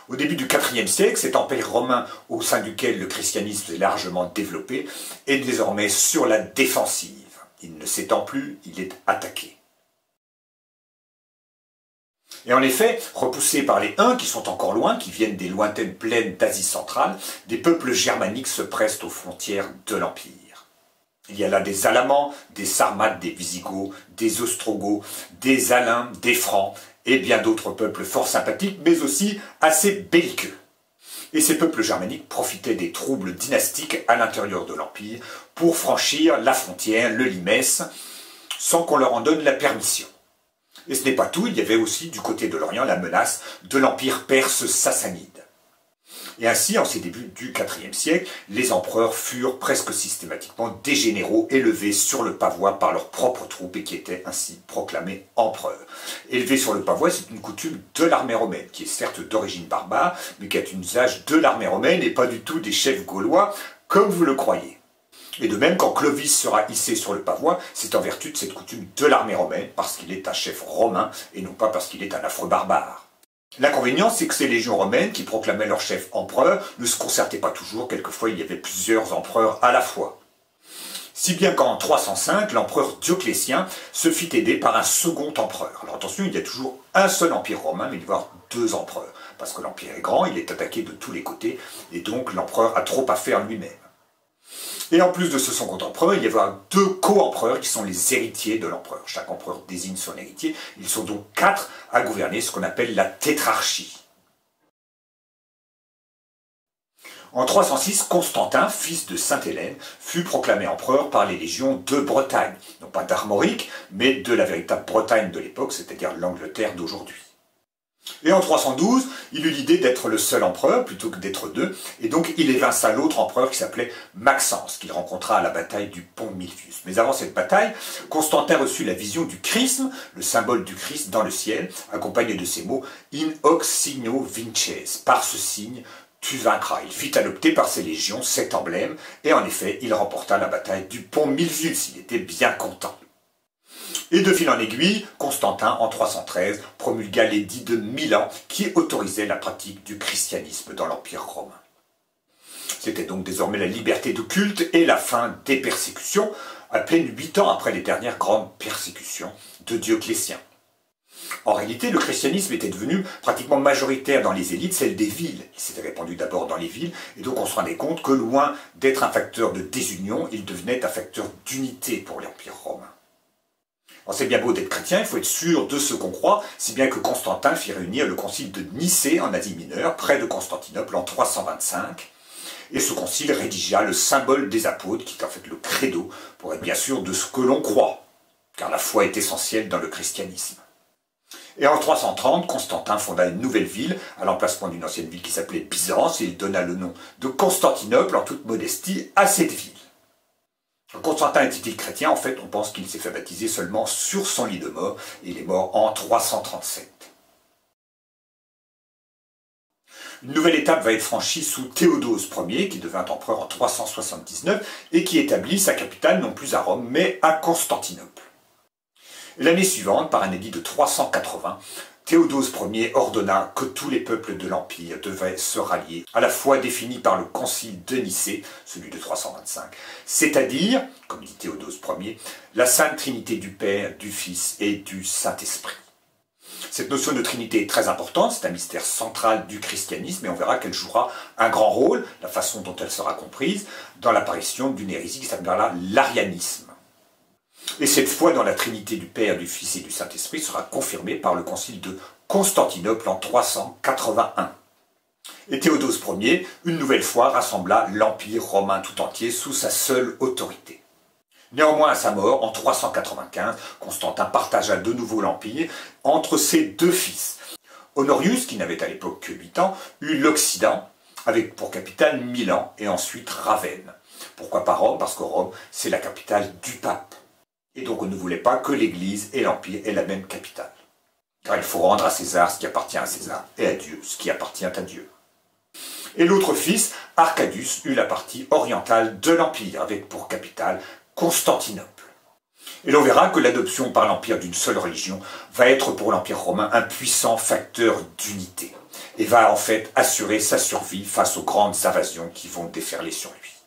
Au début du IVe siècle, cet empire romain au sein duquel le christianisme est largement développé est désormais sur la défensive. Il ne s'étend plus, il est attaqué. Et en effet, repoussés par les Huns qui sont encore loin, qui viennent des lointaines plaines d'Asie centrale, des peuples germaniques se pressent aux frontières de l'Empire. Il y a là des Alamans, des Sarmates, des Visigoths, des Ostrogoths, des Alains, des Francs, et bien d'autres peuples fort sympathiques, mais aussi assez belliqueux. Et ces peuples germaniques profitaient des troubles dynastiques à l'intérieur de l'Empire pour franchir la frontière, le Limès, sans qu'on leur en donne la permission. Et ce n'est pas tout, il y avait aussi du côté de l'Orient la menace de l'Empire perse sassanide. Et ainsi, en ces débuts du IVe siècle, les empereurs furent presque systématiquement des généraux élevés sur le pavois par leurs propres troupes et qui étaient ainsi proclamés empereurs. Élevés sur le pavois, c'est une coutume de l'armée romaine, qui est certes d'origine barbare, mais qui est un usage de l'armée romaine et pas du tout des chefs gaulois, comme vous le croyez. Et de même, quand Clovis sera hissé sur le pavois, c'est en vertu de cette coutume de l'armée romaine, parce qu'il est un chef romain, et non pas parce qu'il est un affreux barbare. L'inconvénient, c'est que ces légions romaines, qui proclamaient leur chef empereur, ne se concertaient pas toujours, quelquefois il y avait plusieurs empereurs à la fois. Si bien qu'en 305, l'empereur Dioclétien se fit aider par un second empereur. Alors attention, il y a toujours un seul empire romain, mais il va y avoir deux empereurs. Parce que l'empire est grand, il est attaqué de tous les côtés, et donc l'empereur a trop à faire lui-même. Et en plus de ce second empereur, il y avoir deux co-empereurs qui sont les héritiers de l'empereur. Chaque empereur désigne son héritier. Ils sont donc 4 à gouverner ce qu'on appelle la tétrarchie. En 306, Constantin, fils de Sainte-Hélène, fut proclamé empereur par les légions de Bretagne. Non pas d'Armorique, mais de la véritable Bretagne de l'époque, c'est-à-dire l'Angleterre d'aujourd'hui. Et en 312, il eut l'idée d'être le seul empereur plutôt que d'être deux, et donc il évinça l'autre empereur qui s'appelait Maxence, qu'il rencontra à la bataille du pont Milvius. Mais avant cette bataille, Constantin reçut la vision du chrisme, le symbole du Christ dans le ciel, accompagné de ces mots « In hoc signo vinces », par ce signe, tu vaincras. Il fit adopter par ses légions cet emblème, et en effet, il remporta la bataille du pont Milvius. Il était bien content. Et de fil en aiguille, Constantin, en 313, promulgua l'édit de Milan qui autorisait la pratique du christianisme dans l'Empire romain. C'était donc désormais la liberté de culte et la fin des persécutions, à peine 8 ans après les dernières grandes persécutions de Dioclétien. En réalité, le christianisme était devenu pratiquement majoritaire dans les élites, celle des villes. Il s'était répandu d'abord dans les villes, et donc on se rendait compte que loin d'être un facteur de désunion, il devenait un facteur d'unité pour l'Empire romain. C'est bien beau d'être chrétien, il faut être sûr de ce qu'on croit, si bien que Constantin fit réunir le concile de Nicée en Asie mineure, près de Constantinople, en 325. Et ce concile rédigea le symbole des apôtres, qui est en fait le credo, pour être bien sûr de ce que l'on croit, car la foi est essentielle dans le christianisme. Et en 330, Constantin fonda une nouvelle ville, à l'emplacement d'une ancienne ville qui s'appelait Byzance, et il donna le nom de Constantinople, en toute modestie, à cette ville. Constantin était-il chrétien? En fait, on pense qu'il s'est fait baptiser seulement sur son lit de mort, et il est mort en 337. Une nouvelle étape va être franchie sous Théodose Ier, qui devint empereur en 379, et qui établit sa capitale non plus à Rome, mais à Constantinople. L'année suivante, par un édit de 380, Théodose Ier ordonna que tous les peuples de l'Empire devaient se rallier à la foi définie par le concile de Nicée, celui de 325, c'est-à-dire, comme dit Théodose Ier, la sainte Trinité du Père, du Fils et du Saint-Esprit. Cette notion de Trinité est très importante, c'est un mystère central du christianisme et on verra qu'elle jouera un grand rôle, la façon dont elle sera comprise, dans l'apparition d'une hérésie qui s'appellera l'arianisme. Et cette foi dans la Trinité du Père, du Fils et du Saint-Esprit sera confirmée par le concile de Constantinople en 381. Et Théodose Ier, une nouvelle fois, rassembla l'Empire romain tout entier sous sa seule autorité. Néanmoins, à sa mort, en 395, Constantin partagea de nouveau l'Empire entre ses deux fils. Honorius, qui n'avait à l'époque que 8 ans, eut l'Occident, avec pour capitale Milan et ensuite Ravenne. Pourquoi pas Rome? Parce que Rome, c'est la capitale du pape. Et donc on ne voulait pas que l'Église et l'Empire aient la même capitale. Car il faut rendre à César ce qui appartient à César, et à Dieu ce qui appartient à Dieu. Et l'autre fils, Arcadius, eut la partie orientale de l'Empire, avec pour capitale Constantinople. Et l'on verra que l'adoption par l'Empire d'une seule religion va être pour l'Empire romain un puissant facteur d'unité. et va en fait assurer sa survie face aux grandes invasions qui vont déferler sur lui.